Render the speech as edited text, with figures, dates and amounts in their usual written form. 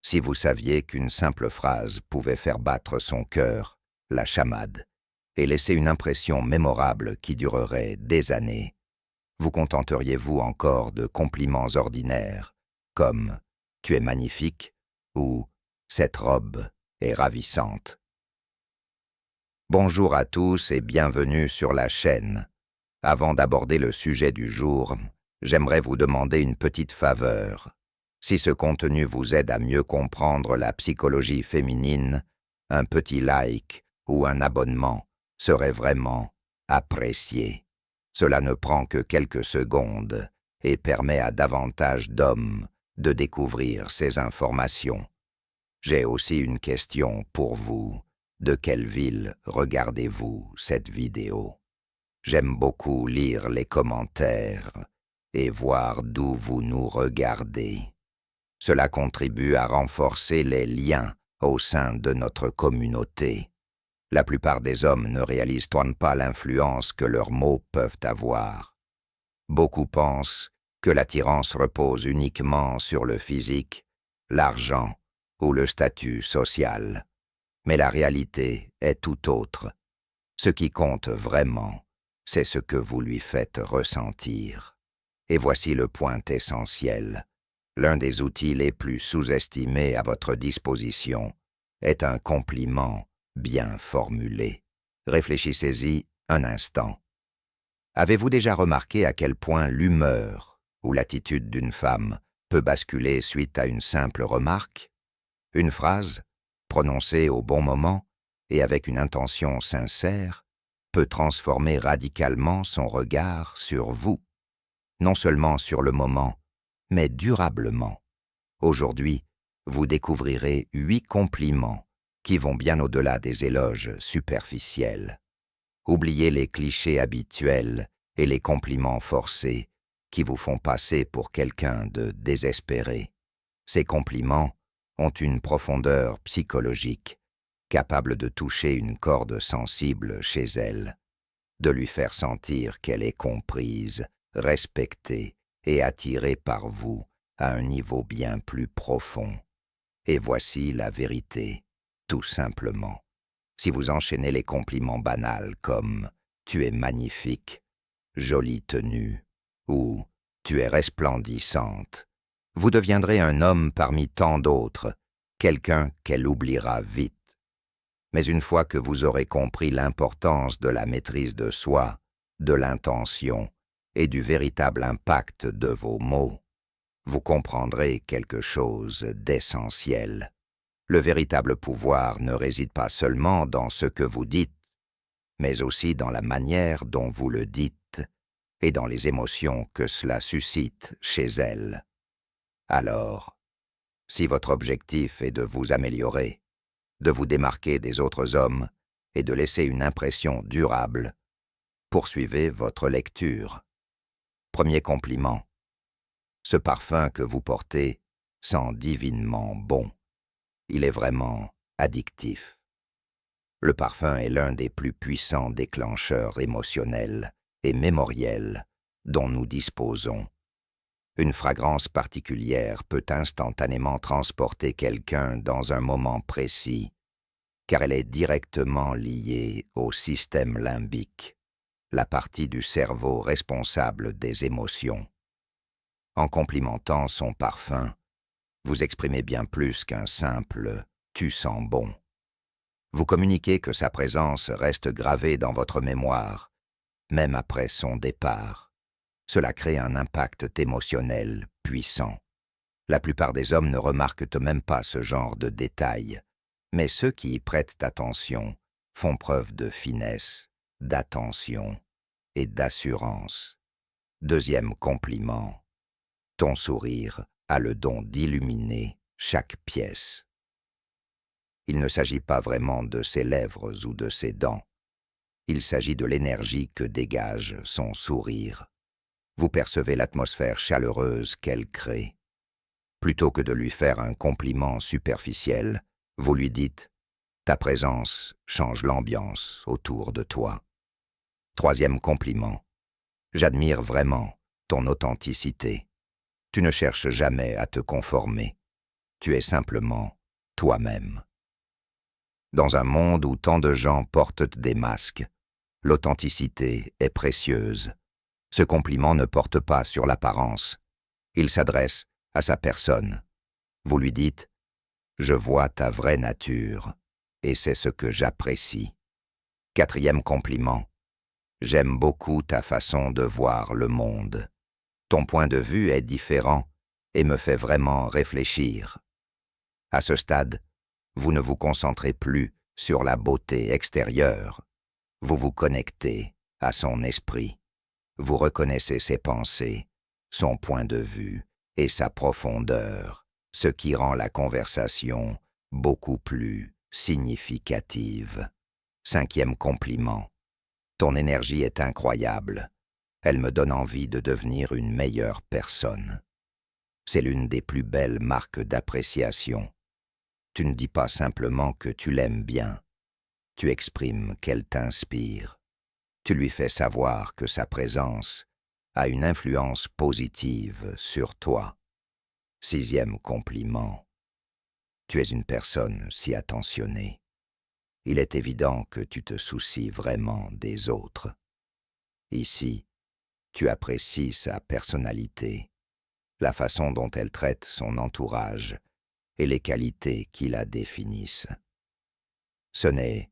Si vous saviez qu'une simple phrase pouvait faire battre son cœur, la chamade, et laisser une impression mémorable qui durerait des années, vous contenteriez-vous encore de compliments ordinaires, comme « tu es magnifique » ou « cette robe est ravissante ». Bonjour à tous et bienvenue sur la chaîne. Avant d'aborder le sujet du jour, j'aimerais vous demander une petite faveur. Si ce contenu vous aide à mieux comprendre la psychologie féminine, un petit like ou un abonnement serait vraiment apprécié. Cela ne prend que quelques secondes et permet à davantage d'hommes de découvrir ces informations. J'ai aussi une question pour vous. De quelle ville regardez-vous cette vidéo? J'aime beaucoup lire les commentaires et voir d'où vous nous regardez. Cela contribue à renforcer les liens au sein de notre communauté. La plupart des hommes ne réalisent pas l'influence que leurs mots peuvent avoir. Beaucoup pensent que l'attirance repose uniquement sur le physique, l'argent ou le statut social. Mais la réalité est tout autre. Ce qui compte vraiment, c'est ce que vous lui faites ressentir. Et voici le point essentiel. L'un des outils les plus sous-estimés à votre disposition est un compliment bien formulé. Réfléchissez-y un instant. Avez-vous déjà remarqué à quel point l'humeur ou l'attitude d'une femme peut basculer suite à une simple remarque? Une phrase, prononcée au bon moment et avec une intention sincère, peut transformer radicalement son regard sur vous. Non seulement sur le moment, mais durablement. Aujourd'hui, vous découvrirez 8 compliments qui vont bien au-delà des éloges superficiels. Oubliez les clichés habituels et les compliments forcés qui vous font passer pour quelqu'un de désespéré. Ces compliments ont une profondeur psychologique, capable de toucher une corde sensible chez elle, de lui faire sentir qu'elle est comprise, respectée et attirée par vous à un niveau bien plus profond. Et voici la vérité, tout simplement. Si vous enchaînez les compliments banals comme « tu es magnifique »,« jolie tenue » ou « tu es resplendissante », vous deviendrez un homme parmi tant d'autres, quelqu'un qu'elle oubliera vite. Mais une fois que vous aurez compris l'importance de la maîtrise de soi, de l'intention et du véritable impact de vos mots, vous comprendrez quelque chose d'essentiel. Le véritable pouvoir ne réside pas seulement dans ce que vous dites, mais aussi dans la manière dont vous le dites et dans les émotions que cela suscite chez elle. Alors, si votre objectif est de vous améliorer, de vous démarquer des autres hommes et de laisser une impression durable, poursuivez votre lecture. Premier compliment. Ce parfum que vous portez sent divinement bon. Il est vraiment addictif. Le parfum est l'un des plus puissants déclencheurs émotionnels et mémoriels dont nous disposons. Une fragrance particulière peut instantanément transporter quelqu'un dans un moment précis, car elle est directement liée au système limbique, la partie du cerveau responsable des émotions. En complimentant son parfum, vous exprimez bien plus qu'un simple « tu sens bon ». Vous communiquez que sa présence reste gravée dans votre mémoire, même après son départ. Cela crée un impact émotionnel puissant. La plupart des hommes ne remarquent même pas ce genre de détails, mais ceux qui y prêtent attention font preuve de finesse, d'attention et d'assurance. Deuxième compliment. Ton sourire a le don d'illuminer chaque pièce. Il ne s'agit pas vraiment de ses lèvres ou de ses dents. Il s'agit de l'énergie que dégage son sourire. Vous percevez l'atmosphère chaleureuse qu'elle crée. Plutôt que de lui faire un compliment superficiel, vous lui dites « Ta présence change l'ambiance autour de toi ». Troisième compliment. J'admire vraiment ton authenticité. Tu ne cherches jamais à te conformer. Tu es simplement toi-même. Dans un monde où tant de gens portent des masques, l'authenticité est précieuse. Ce compliment ne porte pas sur l'apparence. Il s'adresse à sa personne. Vous lui dites « Je vois ta vraie nature, et c'est ce que j'apprécie. » Quatrième compliment. J'aime beaucoup ta façon de voir le monde. Ton point de vue est différent et me fait vraiment réfléchir. À ce stade, vous ne vous concentrez plus sur la beauté extérieure. Vous vous connectez à son esprit. Vous reconnaissez ses pensées, son point de vue et sa profondeur, ce qui rend la conversation beaucoup plus significative. Cinquième compliment. Ton énergie est incroyable. Elle me donne envie de devenir une meilleure personne. C'est l'une des plus belles marques d'appréciation. Tu ne dis pas simplement que tu l'aimes bien. Tu exprimes qu'elle t'inspire. Tu lui fais savoir que sa présence a une influence positive sur toi. Sixième compliment. Tu es une personne si attentionnée. Il est évident que tu te soucies vraiment des autres. Ici, tu apprécies sa personnalité, la façon dont elle traite son entourage et les qualités qui la définissent. Ce n'est